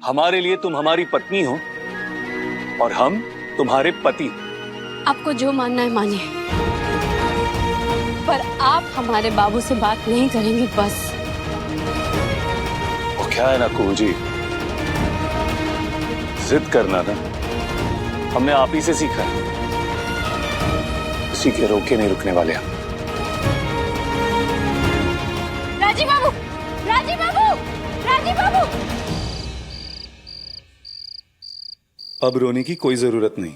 हमारे लिए तुम हमारी पत्नी हो और हम तुम्हारे पति। आपको जो मानना है मानिए, पर आप हमारे बाबू से बात नहीं करेंगे बस। वो क्या है ना कुहू जी, जिद करना ना हमने आप ही से सीखा है। किसी के रोके नहीं रुकने वाले हम। राजीव बाबू, राजीव बाबू, राजीव बाबू। अब रोने की कोई जरूरत नहीं।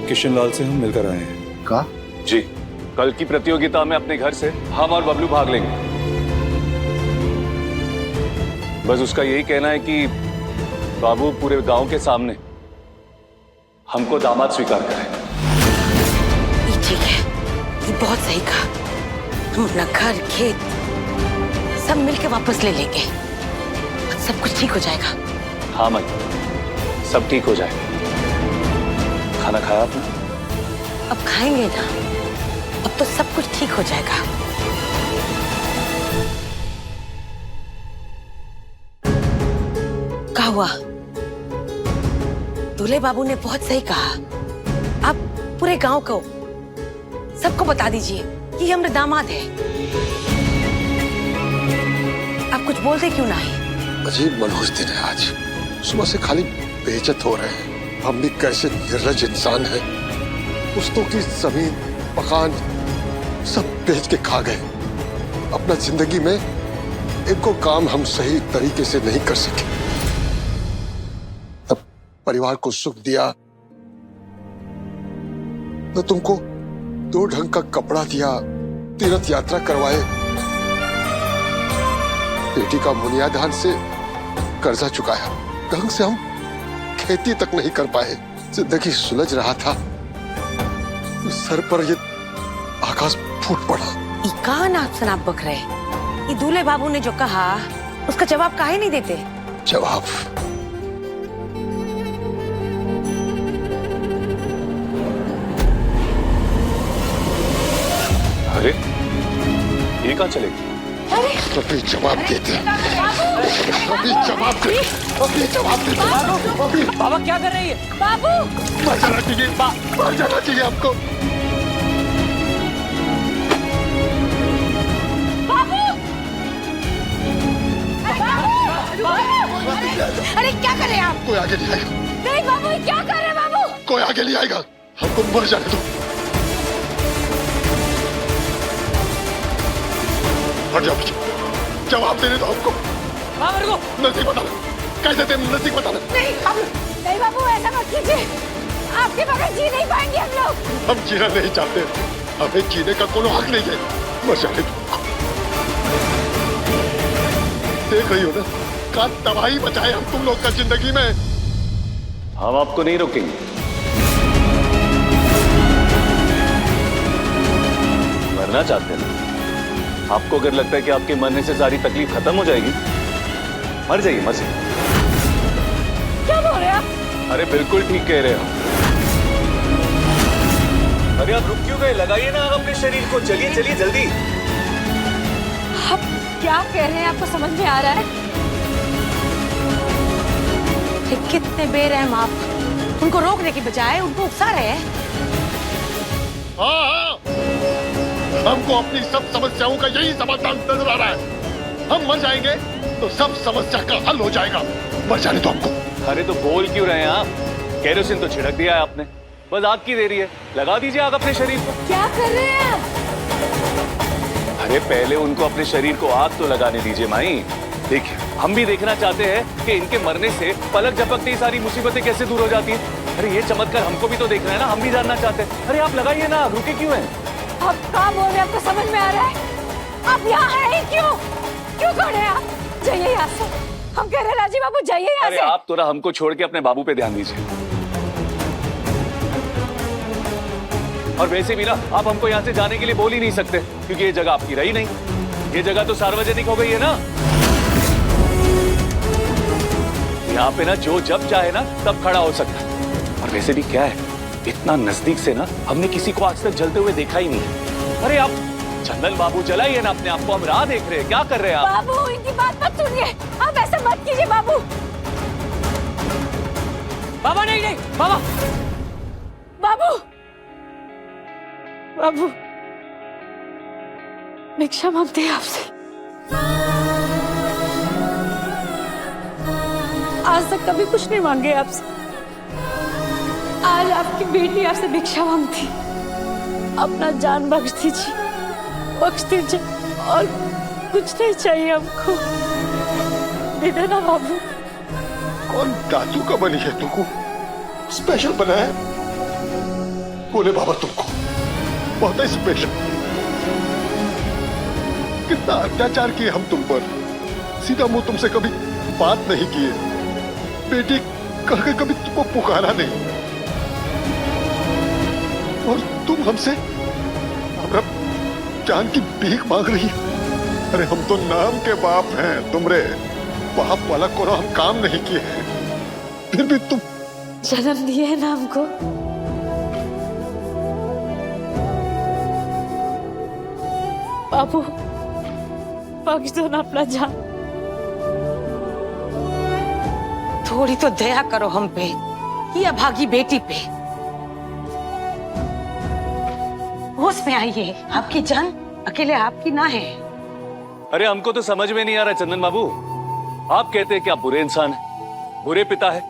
किशन लाल से हम मिलकर आए हैं। का? जी, कल की प्रतियोगिता में अपने घर से हम और बबलू भाग लेंगे। बस उसका यही कहना है कि बाबू पूरे गांव के सामने हमको दामाद स्वीकार करें। ये ठीक है, ये बहुत सही कहा। हम अपना घर खेत सब मिलके वापस ले लेंगे, सब कुछ ठीक हो जाएगा। हाँ माई, सब ठीक हो जाएगा। खाना खाया आपने? अब खाएंगे ना, अब तो सब कुछ ठीक हो जाएगा। क्या हुआ? दूल्हे बाबू ने बहुत सही कहा। आप पूरे गांव को सबको बता दीजिए कि ये हमारे दामाद है। आप कुछ बोलते क्यों नहीं? अजीब मनहूस दिन है आज। सुबह से खाली बेइज्जत हो रहे हैं। हम भी कैसे निर्लज इंसान हैं। पुश्तों की जमीन मकान सब बेच के खा गए। अपना जिंदगी में एको काम हम सही तरीके से नहीं कर सके। तब परिवार को सुख दिया, न तुमको 2 ढंग का कपड़ा दिया, तीर्थ यात्रा करवाए, बेटी का बुनियादान से कर्जा चुकाया। ढंग से हम खेती तक नहीं कर पाए। जिंदगी सुलझ रहा था, सर पर ये आकाश फूट पड़ा। ये कहा नाप शनाप बक रहे? ये दूल्हे बाबू ने जो कहा उसका जवाब काहे नहीं देते? जवाब? अरे ये कहाँ चले गए? अभी जवाब देते, अभी जवाब दे, अभी जवाब देते। अभी बाबा क्या कर रही है? बाबू, मर जाना चाहिए, मर जाना चाहिए आपको। बाबू, अरे क्या कर रहे हैं आप? कोई आगे नहीं आएगा। नहीं बाबू, क्या कर रहे हैं बाबू? कोई आगे नहीं आएगा, हमको मर जाने दो। हट जाओ पीछे। जवाब देने दो हमको। बाबा रुको। नजदीक बताना, कैसे थे नजदीक बताना। नहीं बाबू, नहीं बाबू, ऐसा मत कीजिए। आपके बगैर जी नहीं पाएंगे हम लोग। हम जीना नहीं चाहते, हमें जीने का कोई हक नहीं है। मर जाने दो। देख रही हो ना, का तबाही बचाए हम तुम लोग का जिंदगी में। हम आपको नहीं रोकेंगे। मरना चाहते हैं? आपको अगर लगता है कि आपके मरने से सारी तकलीफ खत्म हो जाएगी, मर जाइए, मर जाइए। क्या बोल रहे हैं आप? अरे बिल्कुल ठीक कह रहे हो। अरे आप रुक क्यों गए? लगाइए ना अपने शरीर को। चलिए चलिए जल्दी। आप क्या कह रहे हैं? आपको समझ में आ रहा है? कितने बेरहम आप। उनको रोकने की बजाय उनको उकसा रहे हैं। हाँ, हमको अपनी सब समस्याओं का यही समाधान नजर आ रहा है। हम मर जाएंगे तो सब समस्या का हल हो जाएगा। मर जाने दो हमको। अरे तो बोल क्यों रहे हैं आप? केरोसिन तो छिड़क दिया है आपने, बस आग की देरी है। लगा दीजिए आग अपने शरीर को। क्या कर रहे हैं आप? अरे पहले उनको अपने शरीर को आग तो लगाने दीजिए माई। देखिए, हम भी देखना चाहते हैं कि इनके मरने से पलक झपकते ही सारी मुसीबतें कैसे दूर हो जाती हैं। अरे ये चमत्कार हमको भी तो देखना है ना, हम भी जानना चाहते हैं। अरे आप लगाइए ना, रुके क्यों हैं? आप क्या बोल रहे हैं? आपको समझ में आ रहा है? आप यहाँ हैं ही क्यों? क्यों खड़े हैं आप? जाइए यहाँ से। हम कह रहे हैं राजीव बाबू, जाइए यहाँ अरे से। आप तो ना हमको छोड़ के अपने बाबू पे ध्यान दीजिए। और वैसे भी ना आप हमको यहाँ से जाने के लिए बोल ही नहीं सकते, क्योंकि ये जगह आपकी रही नहीं। ये जगह तो सार्वजनिक हो गई है ना। यहाँ पे ना जो जब चाहे ना तब खड़ा हो सकता है। और वैसे भी क्या है, इतना नजदीक से ना हमने किसी को आज तक जलते हुए देखा ही नहीं। अरे आप चंदन बाबू चलाइए ना अपने आप को, हम राह देख रहे हैं। क्या कर रहे हैं आप? बाबू इनकी बात मत सुनिए, आप ऐसा मत कीजिए बाबू। बाबा नहीं नहीं बाबा। बाबू बाबू भिक्षा मांगते हैं आपसे। आज तक कभी कुछ नहीं मांगे आपसे, आज आपकी बेटी आपसे भिक्षा मांगती। अपना जान बख्श दीजिए और कुछ नहीं चाहिए हमको, दे देना बाबू। कौन दादू का बनी है तुमको स्पेशल बनाया? बोले बाबा तुमको बहुत ही स्पेशल। कितना अत्याचार किए हम तुम पर, सीधा मुंह तुमसे कभी बात नहीं किए, बेटी कह के कभी तुमको पुकारा नहीं, और तुम हमसे हमारा जान की भीख मांग रही है। अरे हम तो नाम के बाप हैं, तुमरे बाप वाला कोनो हम काम नहीं किए हैं, फिर भी तुम जन्म दिए है ना हमको। बाबू बख्श दो ना अपना जान। थोड़ी तो दया करो हम पे, ये अभागी बेटी पे। होश में आइए, आपकी जान अकेले आपकी ना है। अरे हमको तो समझ में नहीं आ रहा चंदन बाबू, आप कहते हैं कि आप बुरे इंसान हैं, बुरे पिता है,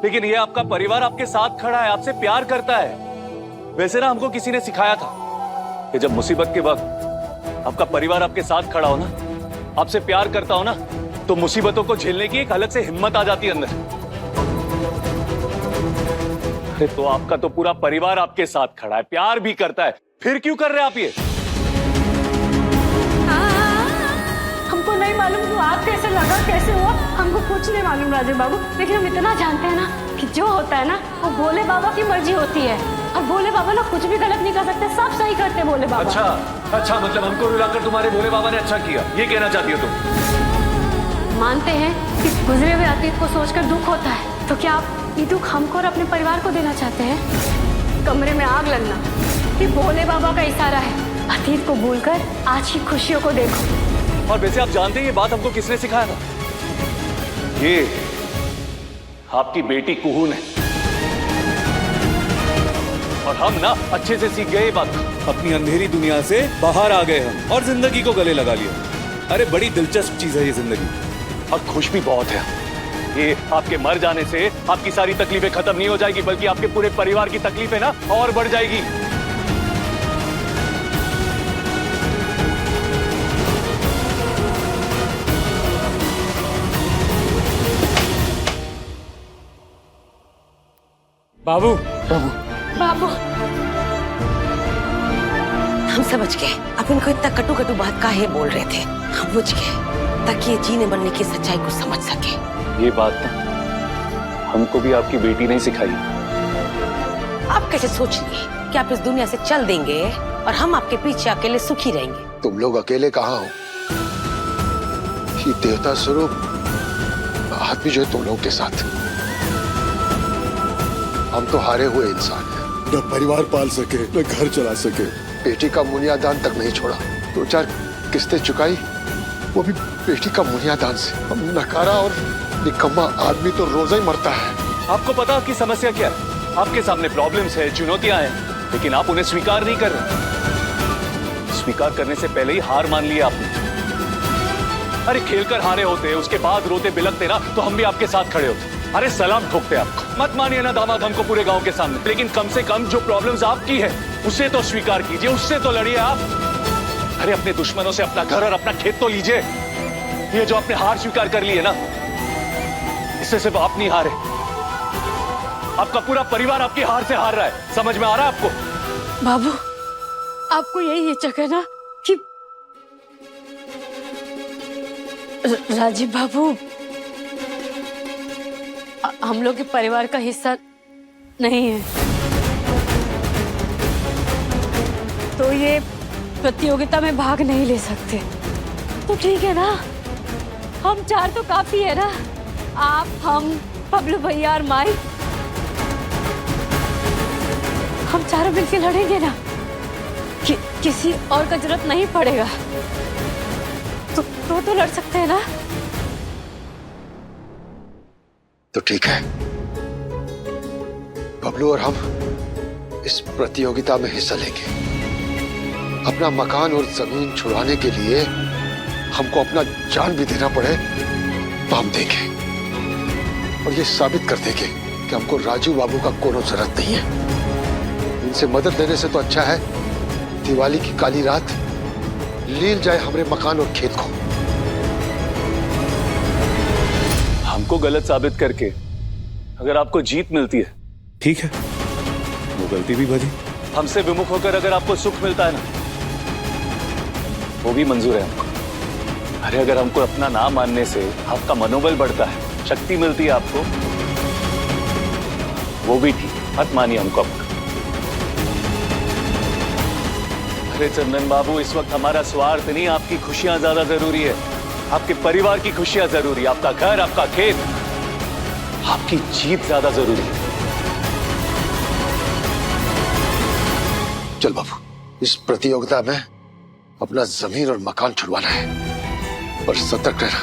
लेकिन ये आपका परिवार आपके साथ खड़ा है, आपसे प्यार करता है। वैसे ना हमको किसी ने सिखाया था कि जब मुसीबत के वक्त आपका परिवार आपके साथ खड़ा हो ना, आपसे प्यार करता हो ना, तो मुसीबतों को झेलने की एक अलग से हिम्मत आ जाती है अंदर। अरे तो आपका तो पूरा परिवार आपके साथ खड़ा है, प्यार भी करता है, फिर क्यों कर रहे हैं आप ये? हमको नहीं मालूम कि आग कैसे लगा, कैसे हुआ, हमको कुछ नहीं मालूम राजीव बाबू, लेकिन हम इतना जानते हैं ना कि जो होता है ना वो भोले बाबा की मर्जी होती है, और भोले बाबा ना कुछ भी गलत नहीं कर सकते, सब सही करते हैं भोले बाबा। अच्छा मतलब हमको रुलाकर तुम्हारे भोले बाबा ने अच्छा किया, ये कहना चाहती हो तुम? मानते हैं कि गुजरे हुए अतीत को सोचकर दुख होता है, तो क्या आप ये दुख हमको और अपने परिवार को देना चाहते हैं? कमरे में आग लगना कि भोले बाबा का इशारा है, अतीत को भूलकर आज की खुशियों को देखो। और वैसे आप जानते हैं ये बात हमको किसने सिखाया था? ये आपकी बेटी कुहू ने, और हम ना अच्छे से सीख गए बात, अपनी अंधेरी दुनिया से बाहर आ गए हम और जिंदगी को गले लगा लिया। अरे बड़ी दिलचस्प चीज है ये जिंदगी, और खुश भी बहुत है। ये आपके मर जाने से आपकी सारी तकलीफें खत्म नहीं हो जाएगी, बल्कि आपके पूरे परिवार की तकलीफें ना और बढ़ जाएगी। बाबू बाबू हम समझ गए, आप इनको इतना कटु कटु बात काहे बोल रहे थे, हम बुझ गए, ताकि ये जीने बनने की सच्चाई को समझ सके। ये बात ना हमको भी आपकी बेटी नहीं सिखाई। आप कैसे सोच लिए कि आप इस दुनिया से चल देंगे और हम आपके पीछे अकेले सुखी रहेंगे? तुम लोग अकेले कहाँ हो? ये देवता स्वरूप आदमी जो है तुम लोग के साथ, हम तो हारे हुए इंसान हैं, न परिवार पाल सके न घर चला सके, बेटी का मुनियादान तक नहीं छोड़ा, 2-4 किस्तें चुकाई, वो भी बेटी का मुनियादान से। हम नकारा और निकम्मा आदमी तो रोजा ही मरता है। आपको पता आपकी समस्या क्या है? आपके सामने प्रॉब्लम्स है, चुनौतियां हैं, लेकिन आप उन्हें स्वीकार नहीं कर रहे। स्वीकार करने से पहले ही हार मान लिया आपने। अरे खेलकर हारे होते, उसके बाद रोते बिलखते ना, तो हम भी आपके साथ खड़े होते। अरे सलाम ठोकते आपको। मत मानिए ना दामाद हमको पूरे गांव के सामने, लेकिन कम से कम जो प्रॉब्लम्स आपकी है उसे तो स्वीकार कीजिए, उससे तो लड़िए आप। अरे अपने दुश्मनों से अपना घर और अपना खेत तो लीजिए। ये जो आपने हार स्वीकार कर ली है ना, इससे सिर्फ आप नहीं हारे, आपका पूरा परिवार आपकी हार से हार रहा है। समझ में आ रहा है आपको? बाबू आपको यही हिचक है ना कि राजीव बाबू हम लोग के परिवार का हिस्सा नहीं है, तो ये प्रतियोगिता में भाग नहीं ले सकते। तो ठीक है ना, हम 4 तो काफी है ना, आप, हम, बबलू भैया और माई, हम चारों मिलकर लड़ेंगे ना। किसी और का जरूरत नहीं पड़ेगा। तो लड़ सकते हैं ना? तो ठीक है, बबलू और हम इस प्रतियोगिता में हिस्सा लेंगे। अपना मकान और जमीन छुड़वाने के लिए हमको अपना जान भी देना पड़े तो हम देंगे, और ये साबित कर देंगे कि हमको राजू बाबू का कोनो जरूरत नहीं है। इनसे मदद लेने से तो अच्छा है दिवाली की काली रात लील जाए हमारे मकान और खेत को। हमको गलत साबित करके अगर आपको जीत मिलती है, ठीक है, वो गलती भी भली। हमसे विमुख होकर अगर आपको सुख मिलता है ना, वो भी मंजूर है हमको। अरे अगर हमको अपना नाम मानने से आपका मनोबल बढ़ता है, शक्ति मिलती है आपको, वो भी ठीक, मत मानिए हमको अपना। अरे चंदन बाबू, इस वक्त हमारा स्वार्थ नहीं, आपकी खुशियां ज्यादा जरूरी है। आपके परिवार की खुशियां जरूरी है, आपका घर, आपका खेत, आपकी जीत ज्यादा जरूरी है। चल बाबू, इस प्रतियोगिता में अपना जमीन और मकान छुड़वाना है, पर सतर्क रहना।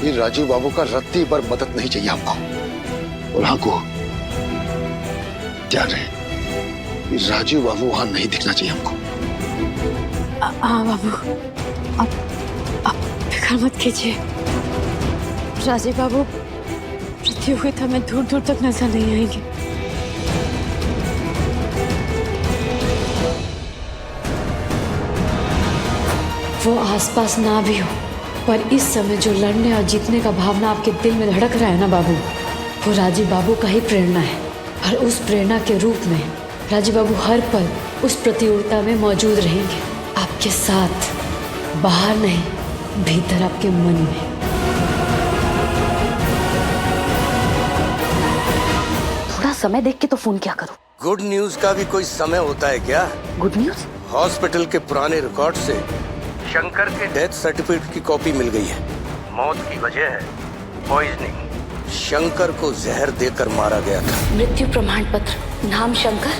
ये राजू बाबू का रत्ती भर मदद नहीं चाहिए हमको। और हाँ को ध्यान रहे, ये राजू बाबू वहां नहीं दिखना चाहिए हमको। हाँ बाबू, आप फिक्र मत कीजिए। राजीव बाबू प्रतियोगिता में दूर दूर तक नजर नहीं आएंगे। वो आसपास ना भी हो, पर इस समय जो लड़ने और जीतने का भावना आपके दिल में धड़क रहा है ना बाबू, वो राजीव बाबू का ही प्रेरणा है। और उस प्रेरणा के रूप में राजीव बाबू हर पल उस प्रतियोगिता में मौजूद रहेंगे, आपके साथ, बाहर नहीं, भीतर आपके मन में। थोड़ा समय देख के तो फोन क्या करूं। गुड न्यूज का भी कोई समय होता है क्या? Good news? हॉस्पिटल के पुराने रिकॉर्ड से शंकर के डेथ सर्टिफिकेट की कॉपी मिल गई है। मौत की वजह है पॉइजनिंग। शंकर को जहर देकर मारा गया था। मृत्यु प्रमाण पत्र, नाम शंकर,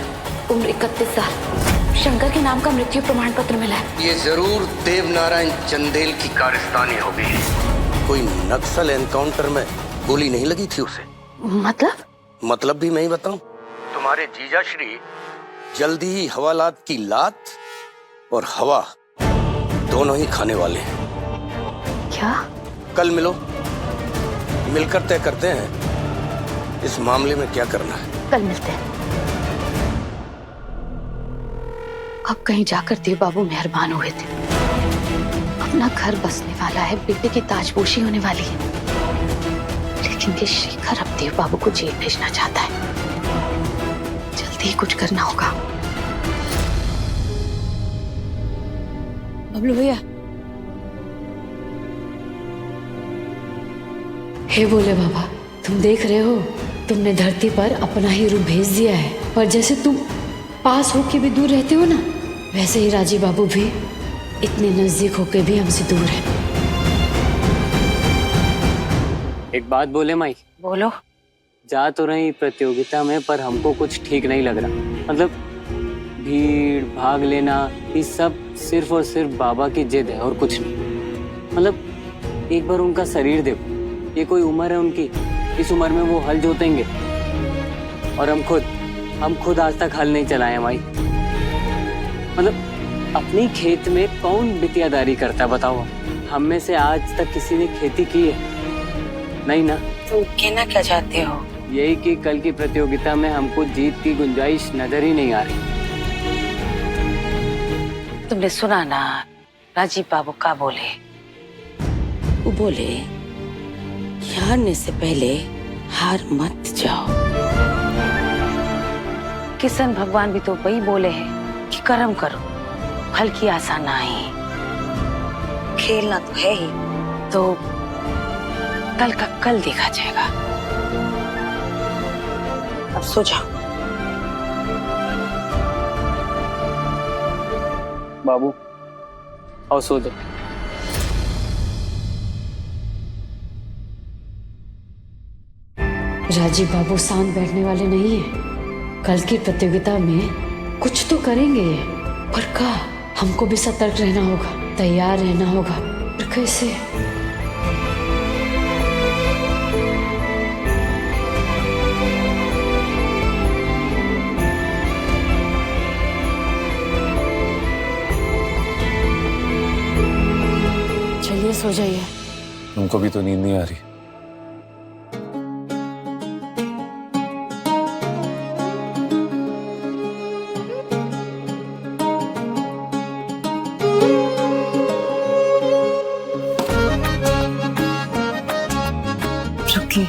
उम्र 31 साल। शंकर के नाम का मृत्यु प्रमाण पत्र मिला है। ये जरूर देवनारायण चंदेल की कारस्तानी होगी। कोई नक्सल एनकाउंटर में गोली नहीं लगी थी उसे। मतलब भी मैं ही बताऊं। तुम्हारे जीजा श्री जल्दी ही हवालात की लात और हवा दोनों ही खाने वाले हैं। क्या? कल मिलो, मिलकर तय करते हैं इस मामले में क्या करना है। कल मिलते हैं। अब कहीं जाकर देव बाबू मेहरबान हुए थे। अपना घर बसने वाला है, बेटे की ताजपोशी होने वाली है, लेकिन ये शेखर अब देव बाबू को जेल भेजना चाहता है। जल्दी ही कुछ करना होगा। बबलू भैया, हे बोले बाबा, तुम देख रहे हो, तुमने धरती पर अपना ही रूप भेज दिया है। पर जैसे तुम पास होके भी दूर रहते हो ना, वैसे ही राजीव बाबू भी इतने नजदीक होके भी हमसे दूर है। एक बात बोले माई? बोलो। जा तो रही प्रतियोगिता में, पर हमको कुछ ठीक नहीं लग रहा। मतलब भीड़, भाग लेना, ये सब सिर्फ और सिर्फ बाबा की जिद है और कुछ नहीं। मतलब एक बार उनका शरीर देखो, ये कोई उम्र है उनकी? इस उम्र में वो हल जोतेंगे, और हम खुद आज तक हल नहीं चलाए माई। मतलब अपनी खेत में कौन बिटियादारी करता है बताओ? हम में से आज तक किसी ने खेती की है? नहीं ना। तुम कहना क्या चाहते हो? यही कि कल की प्रतियोगिता में हमको जीत की गुंजाइश नजर ही नहीं आ रही। तुमने सुना ना राजीव बाबू का बोले? वो बोले हारने से पहले हार मत जाओ। किशन भगवान भी तो वही बोले हैं कि कर्म करो, फल की आशा नहीं। खेलना तो है ही, तो कल का कल देखा जाएगा। अब सो जाओ। बाबू आओ सो जाओ। राजीव बाबू शांत बैठने वाले नहीं है। कल की प्रतियोगिता में कुछ तो करेंगे ये। पर का हमको भी सतर्क रहना होगा, तैयार रहना होगा। पर कैसे? चलिए सो जाइए। उनको भी तो नींद नहीं आ रही। रुकिए।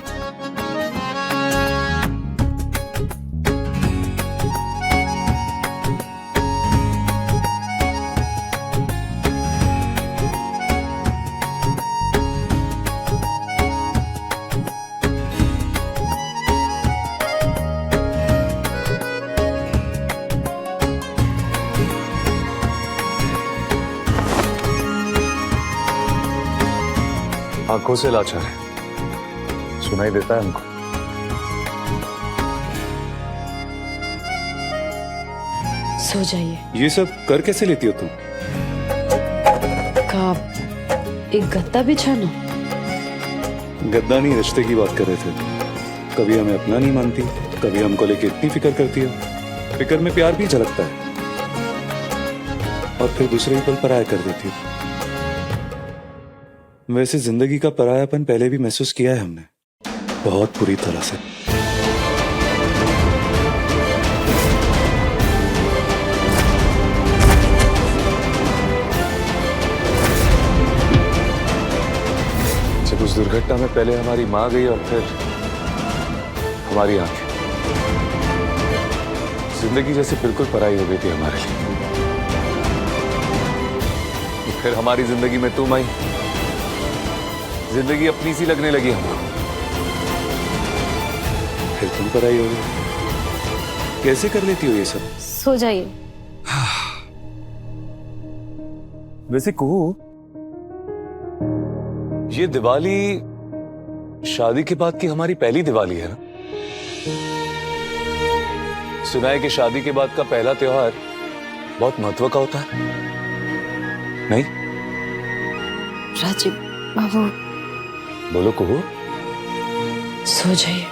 आंखों से लाचार है, सुनाई देता है हमको। सो जाइए। ये सब कर कैसे लेती हो तुम? का एक गद्दा बिछाना? गद्दा नहीं, रिश्ते की बात कर रहे थे। कभी हमें अपना नहीं मानती, कभी हमको लेके इतनी फिक्र करती हो। फिक्र में प्यार भी झलकता है और फिर दूसरे ही पल पराया कर देती हो। वैसे जिंदगी का परायापन पहले भी महसूस किया है हमने, बहुत बुरी तरह से। जब उस दुर्घटना में पहले हमारी माँ गई और फिर हमारी आंखें, जिंदगी जैसे बिल्कुल पराई हो गई थी हमारे लिए। फिर हमारी जिंदगी में तुम आई, जिंदगी अपनी सी लगने लगी हमको। फिर तुम पर आई हो गई। कैसे कर लेती हो ये सब? सो जाइए। वैसे कहूं, ये दिवाली शादी के बाद की हमारी पहली दिवाली है ना? सुना है कि शादी के बाद का पहला त्योहार बहुत महत्व का होता है, नहीं? राजीव बाबू, बोलो कहो। सो जाइए।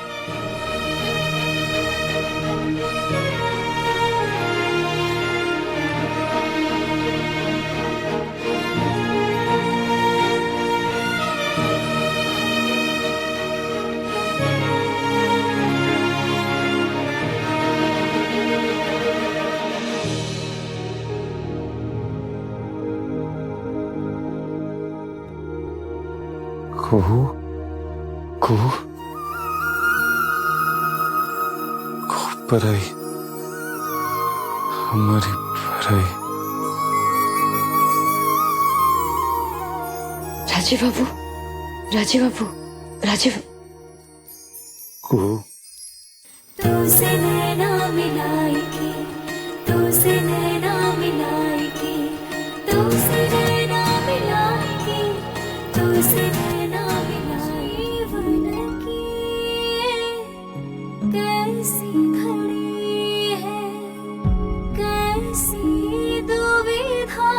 कुहू कुहू पराई, हमारी पराई। राजीव बाबू, राजीव बाबू, राजीव। कुहू, तुझसे नैना मिलाएगी, तुझसे नैना मिलाएगी, तुझसे नैना मिलाएगी, तुझसे नैना मिलाई वन की कैसी घड़ी है, कैसी दुविधा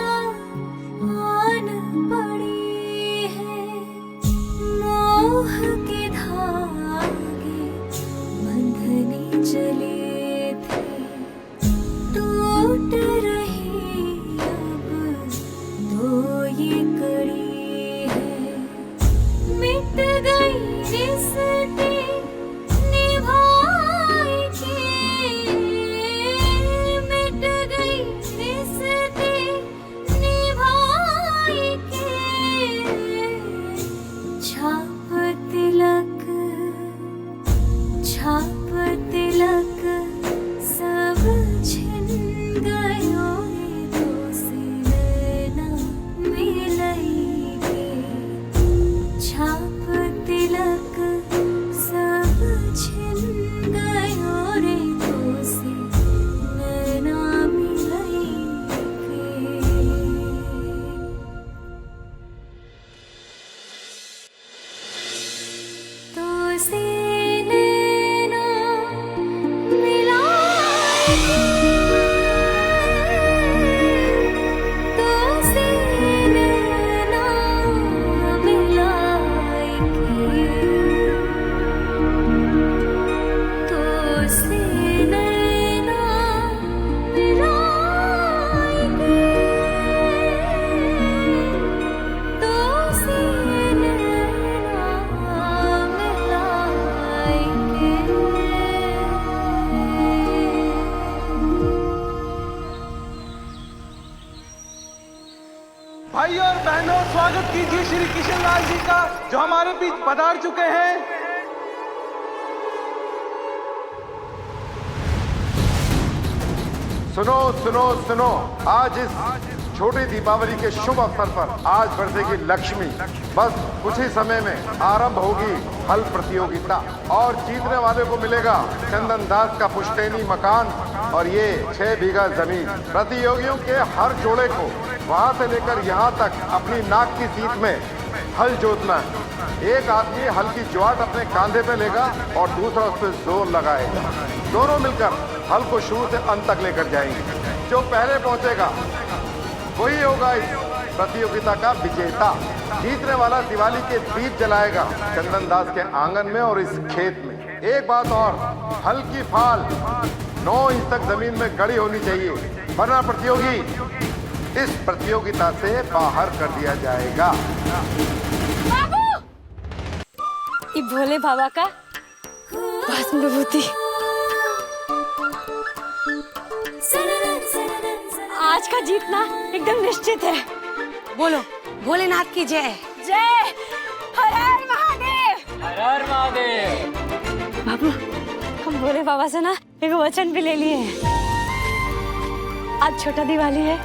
आन पड़ी है। मोह के धागे बंधने चले थे, टूट रही भाइयों और बहनों, स्वागत कीजिए श्री किशन लाल जी का, जो हमारे बीच पधार चुके हैं। सुनो सुनो सुनो, आज इस छोटी दीपावली के शुभ अवसर पर आज बरसेगी लक्ष्मी। बस कुछ ही समय में आरंभ होगी हल प्रतियोगिता और जीतने वाले को मिलेगा चंदन दास का पुश्तैनी मकान और ये 6 बीघा जमीन। प्रतियोगियों के हर जोड़े को वहां से लेकर यहाँ तक अपनी नाक की सीट में हल जोतना है। एक आदमी हल की ज्वाट अपने कांधे पे लेगा और दूसरा उस पर जोर लगाएगा। दोनों मिलकर हल को शुरू से अंत तक लेकर जाएंगे। जो पहले पहुंचेगा वही होगा इस प्रतियोगिता का विजेता। जीतने वाला दिवाली के दीप जलाएगा चंदन दास के आंगन में और इस खेत में। एक बात और, हल की फाल 9 इंच तक जमीन में गड़ी होनी चाहिए, वरना प्रतियोगी इस प्रतियोगिता से बाहर कर दिया जाएगा। बाबू, ये भोले बाबा का भस्म विभूति आज का जीतना एकदम निश्चित है। बोलो भोलेनाथ की जय। जय। हर हर महादेव। हर हर महादेव। बाबू, हम भोले बाबा से ना एक वचन भी ले लिए हैं। आज छोटा दिवाली है,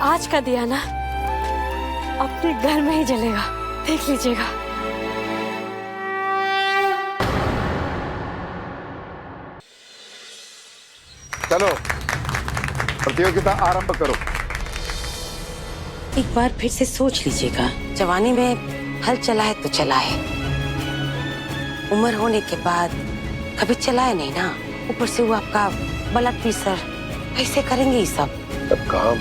आज का दिया ना अपने घर में ही जलेगा, देख लीजिएगा। चलो प्रतियोगिता आरंभ करो। एक बार फिर से सोच लीजिएगा, जवानी में हल चलाए तो चलाए, उम्र होने के बाद कभी चलाए नहीं ना। ऊपर से वो आपका ब्लड प्रेशर, ऐसे करेंगे ये सब काम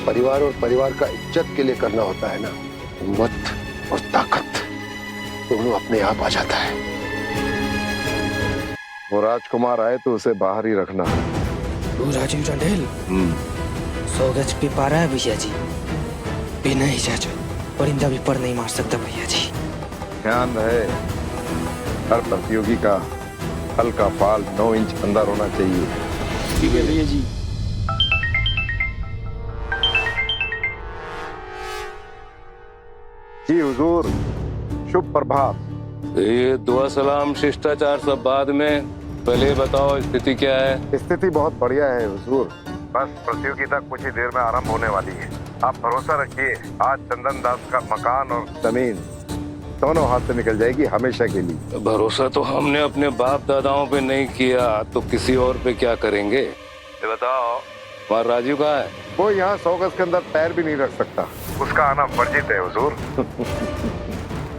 परिवार और परिवार का इज्जत के लिए करना होता है ना। हिम्मत और ताकत दोनों अपने आप आ जाता है। वो राजकुमार आए तो उसे बाहर ही रखना। राजीव चंदेल 100 गज पे पारा है भैया जी, बिना इजाजत परिंदा भी पर नहीं मार सकता भैया जी। ध्यान रहे, हर प्रतियोगी का हल का फाल 9 इंच अंदर होना चाहिए। ठीक है भैया जी। जी हुजूर, शुभ प्रभात। ये दुआ सलाम शिष्टाचार सब बाद में, पहले बताओ स्थिति क्या है? स्थिति बहुत बढ़िया है हुजूर, बस प्रतियोगिता कुछ ही देर में आरंभ होने वाली है। आप भरोसा रखिए, आज चंदन दास का मकान और जमीन दोनों हाथ से निकल जाएगी हमेशा के लिए। भरोसा तो हमने अपने बाप दादाओं पे नहीं किया, तो किसी और पे क्या करेंगे? ये बताओ, हमारा राजीव कहाँ है? वो यहाँ 100 गज के अंदर पैर भी नहीं रख सकता, उसका आना वर्जित है हुजूर।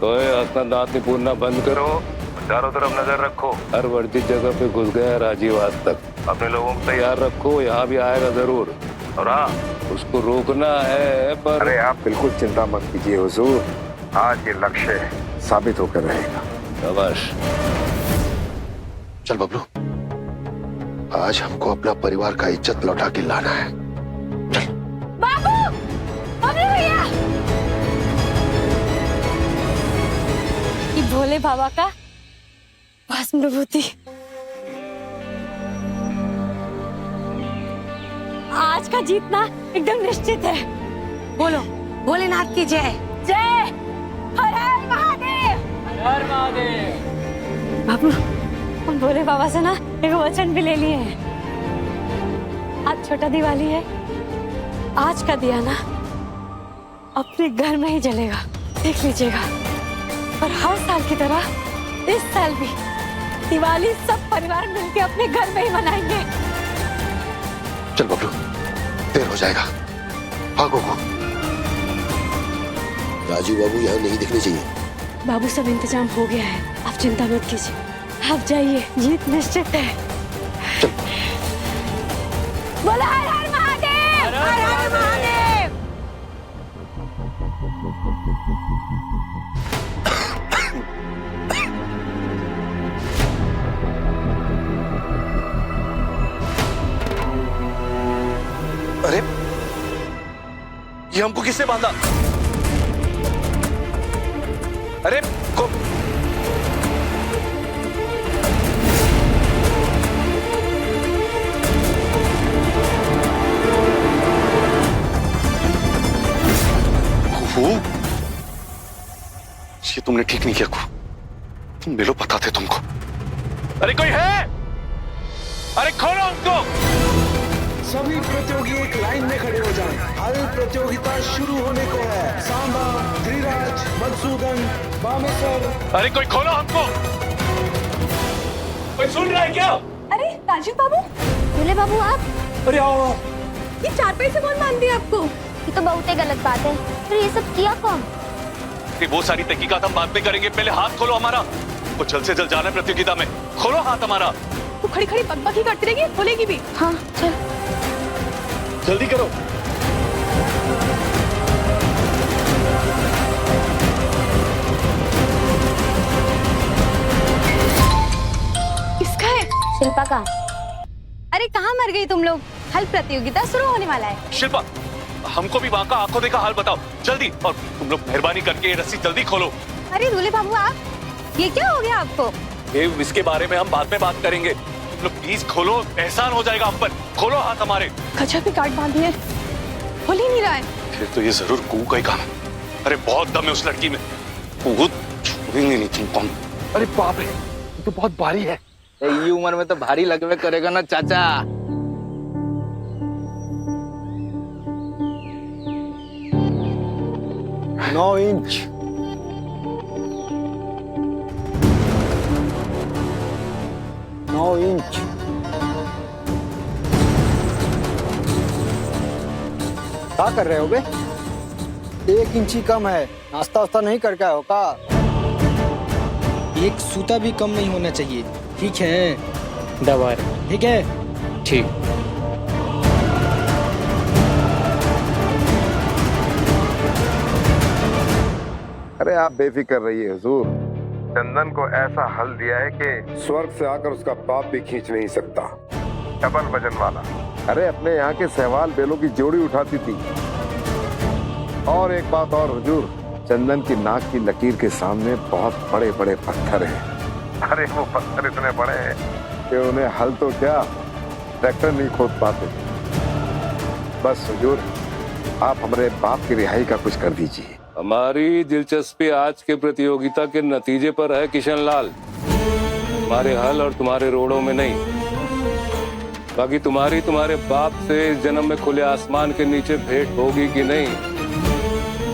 तो हंसना दांत निपूरना बंद करो, चारों तरफ नजर रखो। हर वर्जित जगह पे घुस गया राजीव आज तक। अपने लोगों को तैयार रखो, यहाँ भी आएगा जरूर। और हाँ, उसको रोकना है पर। अरे आप बिल्कुल चिंता मत कीजिए हुजूर, आज ये लक्ष्य साबित होकर रहेगा। शाबाश। चल बबलू, आज हमको अपना परिवार का इज्जत लौटा के लाना है। चल। बाबू, अभी भैया, ये भोले बाबा का भस्म विभूति आज का जीतना एकदम निश्चित है। बोलो भोलेनाथ की जय। जय। हर हर महादेव। हर हर महादेव। बाबू, हम भोले बाबा से ना एक वचन भी ले लिए हैं। आज छोटा दिवाली है, आज का दिया ना अपने घर में ही जलेगा, देख लीजिएगा। और हर साल की तरह इस साल भी दिवाली सब परिवार मिलकर अपने घर में ही मनाएंगे। चल बबलू, देर हो जाएगा, भागो। राजू बाबू यहाँ नहीं दिखने चाहिए। बाबू, सब इंतजाम हो गया है, आप चिंता मत कीजिए, आप जाइए, जीत निश्चित है। बोलो हर हर महादेव। हर हर महादेव। अरे, ये हमको किसने बांधा? अरे को ठीक नहीं किया। तुम मिलो, पता थे तुमको। अरे कोई है? अरे खोलो उनको। सभी प्रतियोगी एक लाइन में खड़े हो जाएं। हल प्रतियोगिता शुरू होने को है। सांबा, धीराज, मधुसूदन, बामेश्वर। अरे कोई खोलो हमको। कोई सुन रहा है क्या? अरे राजीव बाबू, बोले बाबू आप, अरे आओ। ये चार पैसे कौन मान दिए आपको? ये तो बहुत ही गलत बात है। फिर ये सब किया कौन? कि वो सारी तहकीकात हम बाद में करेंगे, पहले हाथ खोलो हमारा। वो जल्द से जल्द जाना है प्रतियोगिता में। खोलो हाथ हमारा। तू खड़ी खड़ी बकबकी करती रहेगी, खोलेगी भी। हाँ चल। जल्दी करो। किसका है? शिल्पा का। अरे कहाँ मर गई तुम लोग? हल प्रतियोगिता शुरू होने वाला है। शिल्पा, हमको भी वहाँ का आंखों देखा हाल बताओ जल्दी। और तुम लोग मेहरबानी करके ये रस्सी जल्दी खोलो। अरे दूल्हे बाबू आप, ये क्या हो गया आपको? ये इसके बारे में हम बाद में बात करेंगे। तुम लोग प्लीज खोलो, एहसान हो जाएगा हम पर। खोलो हाथ हमारे। खचा पे काट बांधी है, खोल ही नहीं रहा है। फिर तो ये जरूर कू का ही काम है। अरे बहुत दम है उस लड़की में, कू छोड़ेंगे नहीं तुमको। अरे बाप रे, ये तो बहुत भारी है। ये उम्र में तो भारी लगवे करेगा ना चाचा। 9 इंच। 9 इंच। क्या कर रहे हो बे? 1 इंच ही कम है। नाश्ता वास्ता नहीं करके आए हो का? एक सूता भी कम नहीं होना चाहिए। ठीक है दबा ठीक है। ठीक। अरे आप बेफिक्र रहिए हुजूर। चंदन को ऐसा हल दिया है कि स्वर्ग से आकर उसका पाप भी खींच नहीं सकता। डबल वजन वाला। अरे अपने यहाँ के सहवाल बेलों की जोड़ी उठाती थी। और एक बात और हुजूर, चंदन की नाक की लकीर के सामने बहुत बड़े बड़े पत्थर हैं। अरे वो पत्थर इतने बड़े हैं कि उन्हें हल तो क्या ट्रैक्टर नहीं खोद पाते। बस हुजूर, आप हमारे बाप की रिहाई का कुछ कर दीजिए। हमारी दिलचस्पी आज के प्रतियोगिता के नतीजे पर है किशनलाल, तुम्हारे हल और तुम्हारे रोड़ों में नहीं। बाकी तुम्हारे बाप से इस जन्म में खुले आसमान के नीचे भेंट होगी कि नहीं,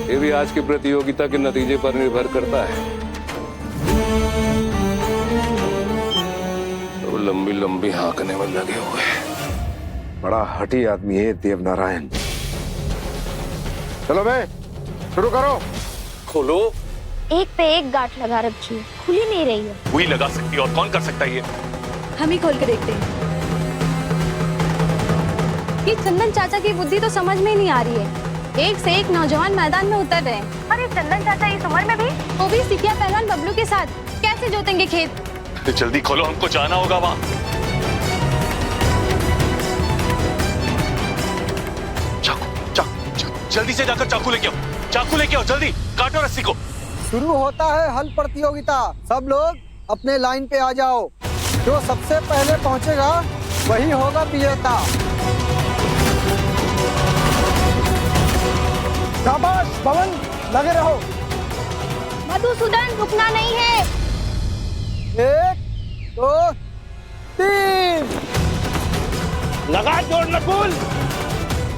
ये भी आज की प्रतियोगिता के नतीजे पर निर्भर करता है। तो लंबी लंबी हाँकने में लगे हुए। बड़ा हठी आदमी है देवनारायण। चलो बे, शुरू करो। खोलो। एक पे एक गांठ लगा रखी है, खुली नहीं रही है। वही लगा सकती है और कौन कर सकता है ये? हम ही खोल के देखते हैं। ये चंदन चाचा की बुद्धि तो समझ में ही नहीं आ रही है। एक से एक नौजवान मैदान में उतर रहे हैं। अरे चंदन चाचा इस उम्र में भी, वो भी सिकिया पहलवान बबलू के साथ, कैसे जोतेंगे खेत? तो जल्दी खोलो, हमको जाना होगा वहाँ। जल्दी से जाकर चाकू लेके आओ। चाकू लेके आओ, जल्दी काटो रस्सी को। शुरू होता है हल प्रतियोगिता। सब लोग अपने लाइन पे आ जाओ। जो सबसे पहले पहुंचेगा वही होगा विजेता। शाबाश पवन, लगे रहो। मधुसूदन रुकना नहीं है। 1 2 3। लगा जोर नकुल।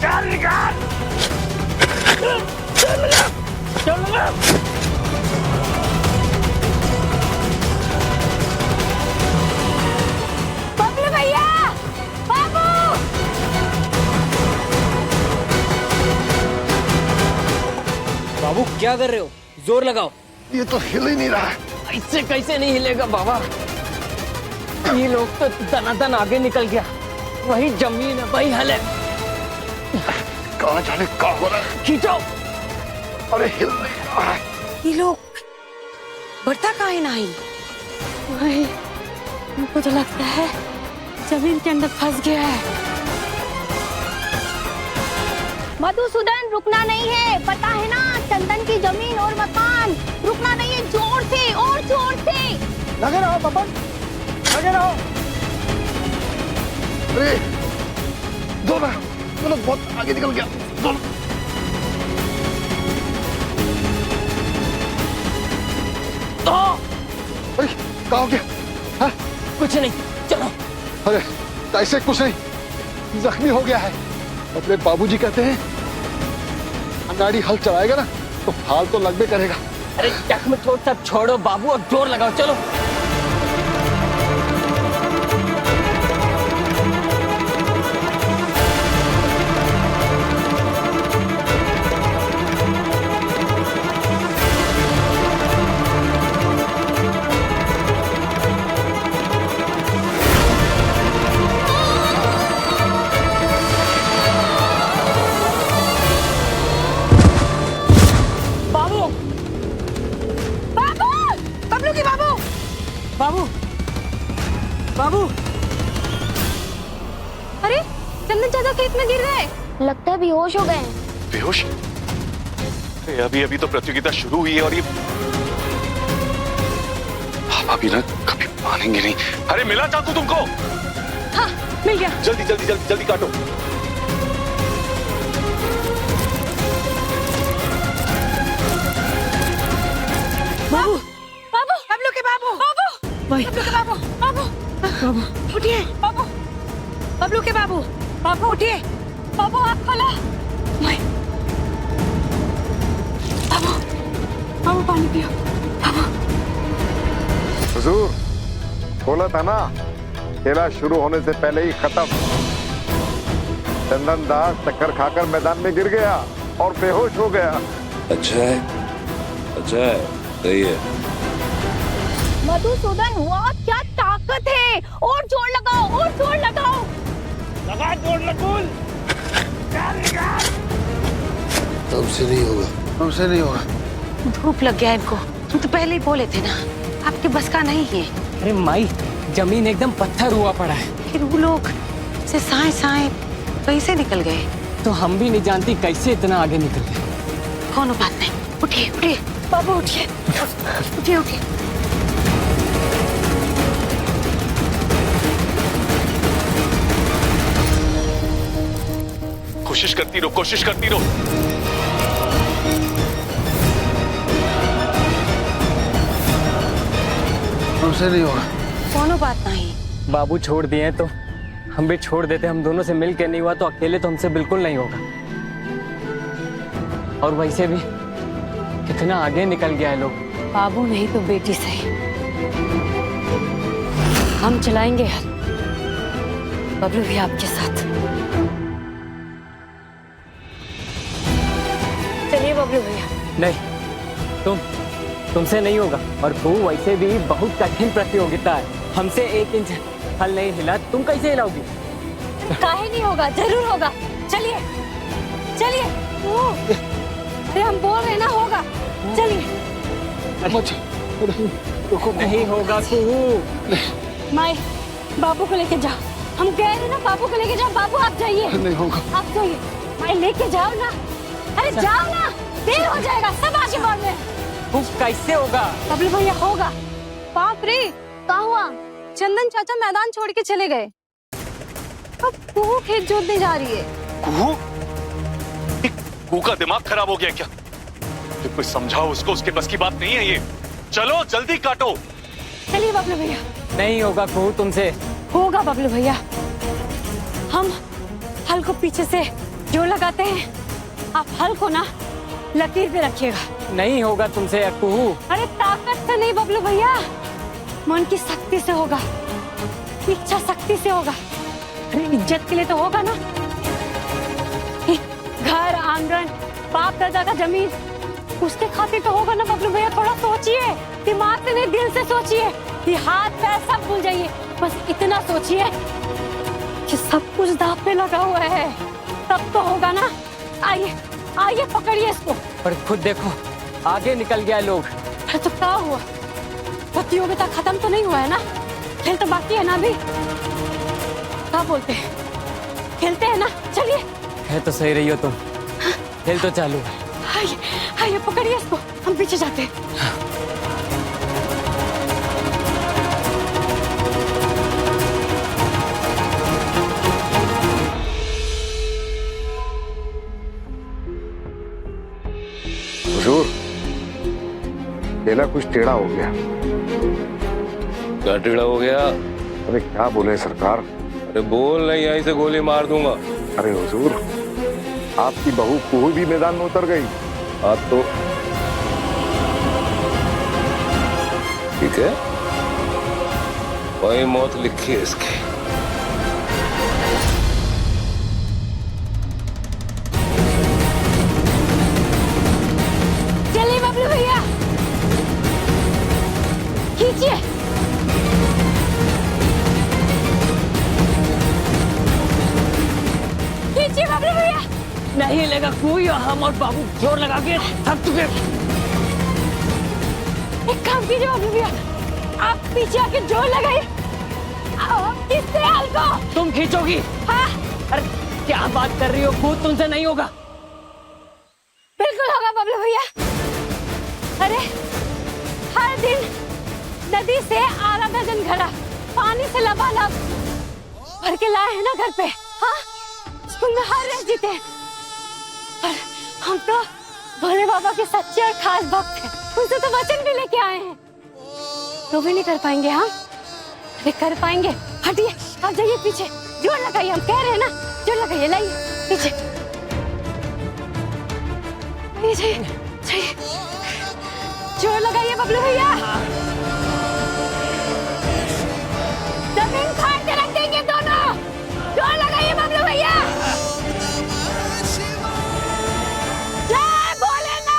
चार निकाल। चल लगा। बबलू भैया, बाबू। बाबू क्या कर रहे हो? जोर लगाओ। ये तो हिल ही नहीं रहा है। इससे कैसे नहीं हिलेगा बाबा? ये लोग तो दनादन आगे निकल गया। वही जमीन है, वही हल है। कहाँ जाने कहाँ हो रहा है? खींचो। अरे हिल नहीं रहा है। ये लोग बढ़ता काहे नहीं? वही, हमको तो लगता है जमीन के अंदर फंस गया है। मधुसूदन रुकना नहीं है, पता है ना, चंदन की जमीन और मकान। रुकना नहीं है, जोर से और जोर से। लगे रहो पवन, लगे रहो। अरे दोनों बहुत आगे निकल गया। कहा हो गया? हाँ? कुछ नहीं, चलो। अरे ऐसे कुछ नहीं, जख्मी हो गया है। अपने बाबूजी कहते हैं अनाड़ी हल चलाएगा ना तो हाल तो लगबे करेगा। अरे जख्म चोट सब छोड़ो बाबू, और जोर लगाओ, चलो। बाबू, बाबू। अरे चंदन चाचा खेत में गिर गए, लगता है बेहोश हो गए। बेहोश? अरे अभी अभी तो प्रतियोगिता शुरू हुई है और ये पापा भी ना कभी मानेंगे नहीं। अरे मिला चाकू तुमको? हाँ मिल गया। जल्दी जल्दी जल्दी जल्दी काटो। बाबू, बाबू, बबलू के बाबू, बाबू, बबलू के बाबू, बाबू, बाबू, उठिए, बाबू, बबलू के बाबू, बाबू उठिए, बाबू आँख खोला, बाबू, बाबू पानी पियो, बाबू। हुजूर, बोला था ना खेला शुरू होने से पहले ही खत्म। चंदन दास टक्कर खाकर मैदान में गिर गया और बेहोश हो गया। अच्छा है, अच्छा है, सही है। मधुसूदन, वाह क्या ताकत है, और जोर लगाओ, और जोर लगाओ। लगा जोर लगुल। हमसे नहीं होगा, हमसे नहीं होगा। धूप लग गया इनको, तुम तो पहले ही बोले थे ना आपके बस का नहीं है। अरे माई, जमीन एकदम पत्थर हुआ पड़ा है। फिर वो लोग से साए साए कैसे निकल गए? तो हम भी नहीं जानती कैसे इतना आगे निकल गए। कोनो बात नहीं, उठिए उठिए बाबू उठिए, उठिए उठिए। कोशिश करती रहो, कोशिश करती रहो। हमसे नहीं होगा। कोनो बात नहीं। बाबू छोड़ दिए तो हम भी छोड़ देते। हम दोनों से मिल के नहीं हुआ तो अकेले तो हमसे बिल्कुल नहीं होगा। और वैसे भी कितना आगे निकल गया है लोग। बाबू नहीं तो बेटी सही, हम चलाएंगे हल। बबलू भी आपके साथ। चलिए बबलू भैया। नहीं, तुमसे नहीं होगा। और तू वैसे भी बहुत कठिन प्रतियोगिता है। हमसे 1 इंच हल नहीं हिला, तुम कैसे हिलाओगी? काहे नहीं होगा, जरूर होगा। चलिए चलिए। अरे हम बोल रहे ना होगा, चलिए। नहीं होगा कुहू। माई, बाबू को लेके जाओ। हम कह रहे ना बाबू को लेके जाओ। बाबू आप जाइए। नहीं होगा। आप जाइए। माई लेके जाओ ना। अरे जाओ ना, देर हो जाएगा। सब आगे बढ़ रहे हैं। कैसे होगा? बबलू भैया होगा। बाप रे, क्या हुआ? चंदन चाचा मैदान छोड़ के चले गए। अब कुहू खेत जोतने जा रही है। कुहू? कुहू का दिमाग खराब हो गया क्या? तो कोई समझाओ उसको, उसके बस की बात नहीं है ये। चलो जल्दी काटो। चलिए बबलू भैया। नहीं होगा कुहू तुमसे। होगा बबलू भैया। हम हल को पीछे से जोर लगाते हैं, आप हल को ना लकीर पे रखिएगा। नहीं होगा तुमसे कुहू। अरे ताकत से नहीं बबलू भैया, मन की शक्ति से होगा, इच्छा शक्ति से होगा। अरे इज्जत के लिए तो होगा ना। घर आंगन, बाप दादा का जमीन, उसके खातिर तो होगा ना बबलू भैया। थोड़ा सोचिए, दिमाग से नहीं दिल से सोचिए। ये हाथ पैर सब भूल जाइए, बस इतना सोचिए कि सब कुछ दांव पे लगा हुआ है, तब तो होगा ना। आइए आइए, पकड़िए इसको। पर खुद देखो, आगे निकल गया लोग। अरे तो क्या हुआ? प्रतियोगिता खत्म तो नहीं हुआ है ना, खेल तो बाकी है ना अभी। क्या बोलते हैं, खेलते हैं ना? चलिए। है तो सही रही हो तुम। खेल तो चालू है। आइए आइए, पकड़िए इसको, हम पीछे जाते हैं। हुजूर, खेला कुछ टेढ़ा हो गया। क्या टेढ़ा हो गया? अरे क्या बोले सरकार? अरे बोल नहीं, यहीं से गोली मार दूंगा। अरे हुजूर, आपकी बहू कुहू भी मैदान में उतर गई। आप तो ठीक है, वही मौत लिखी है इसकी। चलिए बबलू भैया, खींचिए। खींचिए बबलू भैया। नहीं लेगा कोई, और हम और बाबू जोर लगा के थक चुके। एक काम कीजिए बबलू भैया, आप पीछे आके जोर लगाइए। किससे हाल को? तुम खींचोगी? हाँ। अरे क्या बात कर रही हो, खुद तुमसे नहीं होगा। बिल्कुल होगा बबलू भैया। अरे हर दिन नदी से आधा दर्जन घड़ा पानी से लबालब भर के लाए हैं ना घर पे। हाँ, स्कूल में हर रेस जीते हैं। और हम तो भोले बाबा के सच्चे और खास भक्त हैं। उनसे तो वचन भी लेके आए हैं। तो भी नहीं कर पाएंगे हम? अरे कर पाएंगे। हटिए, आप जाइए पीछे, जोर लगाइए। हम कह रहे हैं ना, जोर लगाइए। लाइए पीछे, जाइए, जोर लगाइए बबलू भैया। जमीन फाड़ के रख देंगे दोनों। जोर लगाइए बबलू भैया। जय भोलेनाथ।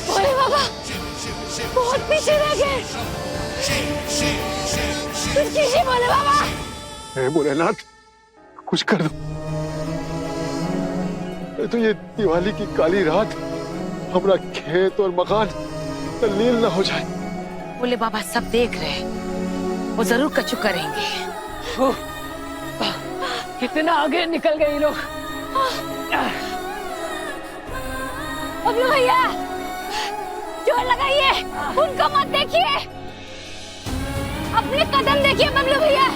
भोले बाबा बहुत पीछे रह गए। कुछ कीजिए भोले बाबा। हे भोलेनाथ, कुछ कर दो। तो ये दिवाली की काली रात हमारा खेत और मकान तल्लील न हो जाए। बोले बाबा सब देख रहे हैं, वो जरूर कचू करेंगे। कितना आगे निकल गए ये लोग। बबलू भैया जोर लगाइए, उनको मत देखिए, अपने कदम देखिए बबलू भैया।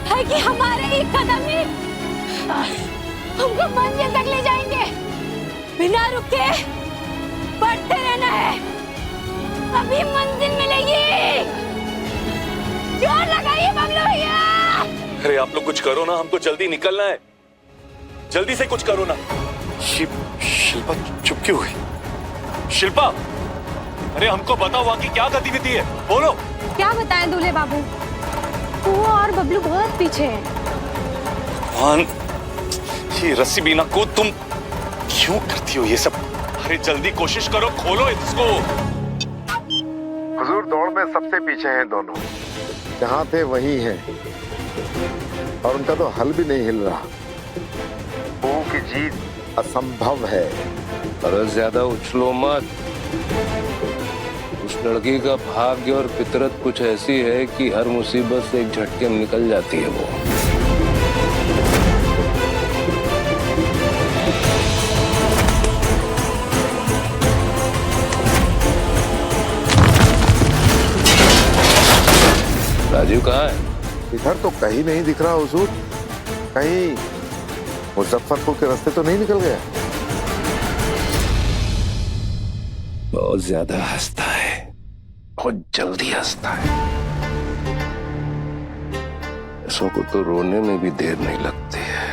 है कि हमारे ही कदम ही हमको मंजिल तक ले जाएंगे। बिना रुके बढ़ते रहना है, तभी मंजिल मिलेगी। जोर लगाइए बबलू भैया। अरे आप लोग कुछ करो ना, हमको जल्दी निकलना है। जल्दी से कुछ करो ना। शिल्पा चुप क्यों हुई? शिल्पा, अरे हमको बताओ वहां की क्या गतिविधि है, बोलो। क्या बताएं दूल्हे बाबू, वो और बबलू बहुत पीछे है। भगवान, ये रस्सी बीना को तुम क्यों करती हो ये सब? अरे जल्दी कोशिश करो, खोलो इसको। हुजूर दौड़ में सबसे पीछे हैं दोनों, जहाँ थे वहीं हैं, और उनका तो हल भी नहीं हिल रहा। वो की जीत असंभव है। अरे ज्यादा उछलो मत। उस लड़की का भाग्य और फितरत कुछ ऐसी है कि हर मुसीबत से एक झटके में निकल जाती है वो। राजीव कहाँ है? इधर तो कहीं नहीं दिख रहा हुजूर। कहीं मुजफ्फरपुर के रास्ते तो नहीं निकल गया? बहुत ज्यादा हंसता है, बहुत जल्दी हंसता है। ऐसों को तो रोने में भी देर नहीं लगती है।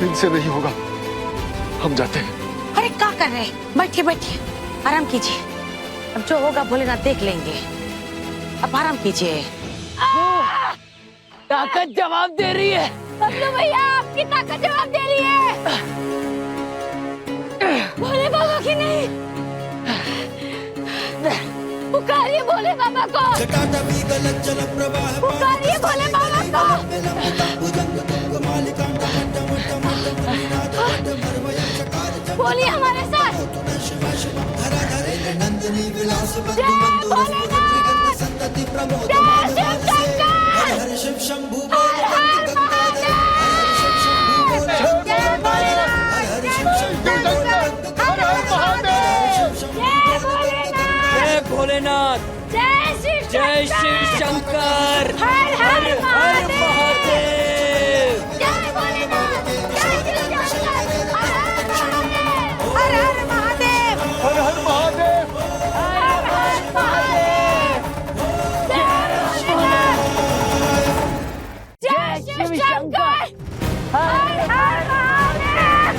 इनसे नहीं होगा, हम जाते हैं। अरे क्या कर रहे हैं? बैठिए बैठिए, आराम कीजिए। अब जो होगा भोलेनाथ देख लेंगे। अब आराम कीजिए। ताकत जवाब दे रही है। बबलू भैया आपकी ताकत जवाब दे रही है, भोले बाबा की नहीं। पुकारिए भोले बाबा बाबा को, पुकारिए भोले बाबा को। बोलिए हमारे साथ, जय भोलेनाथ, जय शिव शंकर, हर हर महादेव, जय भोलेनाथ, जय भोलेनाथ, जय शिव शंकर, हर हर महादेव, जय भोलेनाथ, जय शिव शंकर, हर हर महादेव, हर हर महादेव, हर हर महादेव, जय भोलेनाथ, जय शिव शंकर, हर हर महादेव।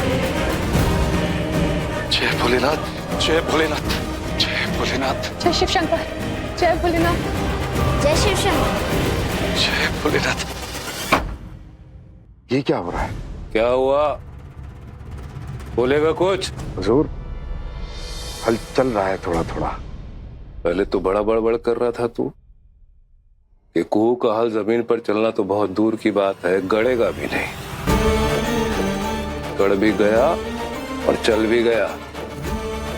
जय भोलेनाथ, जय भोलेनाथ, जय भोलेनाथ, जय शिव शंकर, जय भोलेनाथ, जय शिव शंकर, जय भोलेनाथ। ये क्या हो रहा है? क्या हुआ? बोलेगा कुछ? हुजूर, हल चल रहा है थोड़ा थोड़ा। पहले तो बड़ा बड़बड़ कर रहा था तू कि कुहू का हल जमीन पर चलना तो बहुत दूर की बात है, गड़ेगा भी नहीं। गड़ भी गया और चल भी गया।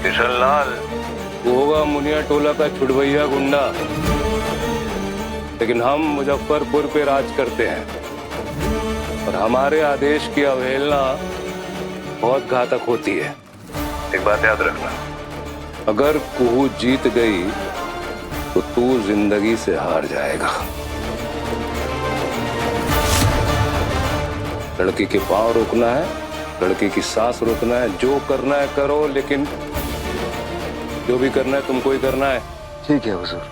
किशनलाल, वो होगा मुनिया टोला का छुड़वैया गुंडा, लेकिन हम मुजफ्फरपुर पे राज करते हैं और हमारे आदेश की अवहेलना बहुत घातक होती है। एक बात याद रखना, अगर कुहू जीत गई तो तू जिंदगी से हार जाएगा। लड़की के पांव रोकना है, लड़की की सांस रोकना है, जो करना है करो, लेकिन जो भी करना है तुमको ही करना है। ठीक है हुजूर।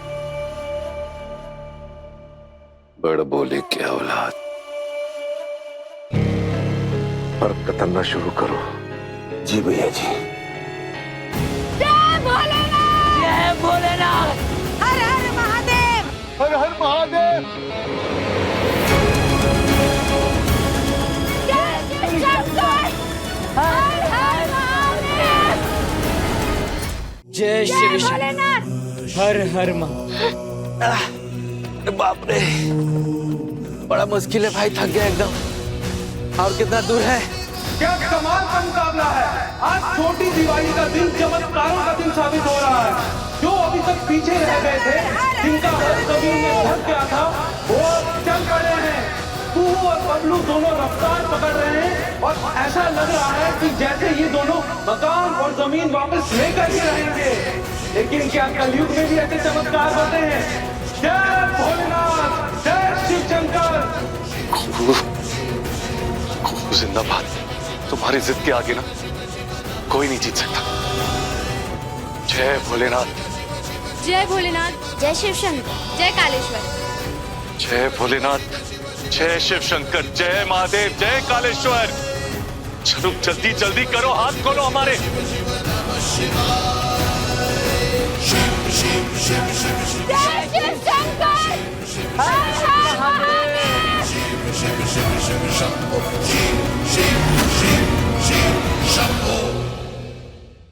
बड़ बोले क्या औलाद। पर कतरना शुरू करो। जी भैया जी। जय भोलेनाथ, जय भोलेनाथ, हर हर महादेव, हर हर महादेव, जय शिव शंकर, हर हर महादेव, जय शिव भोलेनाथ, हर हर बाप रे, बड़ा मुश्किल है भाई, थक गया एकदम। और कितना दूर है? क्या कमाल का मुकाबला है। आज छोटी दिवाली का दिन चमत्कारों का दिन साबित हो रहा है। जो अभी तक पीछे रह गए थे, जिनका हर जमीन में धस गया था, वो अब चल पड़े हैं। तू और बबलू दोनों रफ्तार पकड़ रहे हैं और ऐसा लग रहा है कि जैसे ये दोनों मकान और जमीन वापस लेकर ही रहेंगे। लेकिन क्या कलयुग में भी ऐसे चमत्कार होते हैं? जय भोलेनाथ, जय शिव शंकर। जिंदाबाद। तुम्हारी जिद के आगे ना कोई नहीं जीत सकता। जय भोलेनाथ, जय भोलेनाथ, जय शिव शंकर, जय कालेश्वर, जय भोलेनाथ, जय शिव शंकर, जय महादेव, जय कालेश्वर। चलो जल्दी जल्दी करो, हाथ खोलो हमारे। जय शिव शंकर, हर हर महादेव,